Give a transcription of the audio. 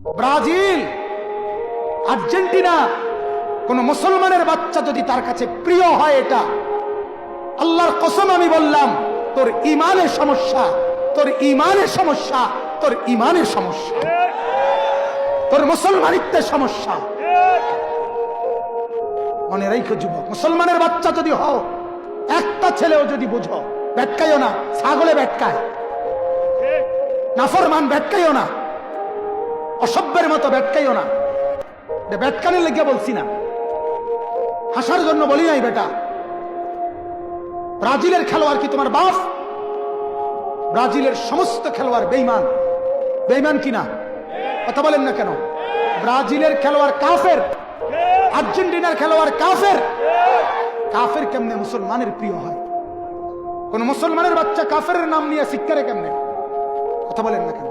Brazil, Argentina, কোন মুসলমানের বাচ্চা যদি তার কাছে প্রিয় হয়, এটা আল্লাহর কসম আমি বললাম, তোর ইমানের সমস্যা, তোর ইমানের সমস্যা, তোর ইমানের সমস্যা, তোর মুসলমানিত্বের সমস্যা। মনে রাখো যুবক, মুসলমানের বাচ্চা যদি হও, একটা ছেলেও যদি বুঝো, ব্যাটকাইও না, ছাগলে ব্যাটকায়, নাফরমান ব্যাটকাইও না, অসভ্যের মতো ব্যাটকাইও না। ব্যাটকানের লেগে বলছি না, হাসার জন্য বলি নাই বেটা। ব্রাজিলের খেলোয়াড় কি তোমার বাপ? ব্রাজিলের সমস্ত খেলোয়াড় বেঈমান। বেঈমান কিনা কথা বলেন না কেন? ব্রাজিলের খেলোয়াড় কাফের, আর্জেন্টিনার খেলোয়াড় কাফের। কাফের কেমনে মুসলমানের প্রিয় হয়? কোন মুসলমানের বাচ্চা কাফের নাম নিয়ে শিক্ষারে কেমনে? কথা বলেন না কেন?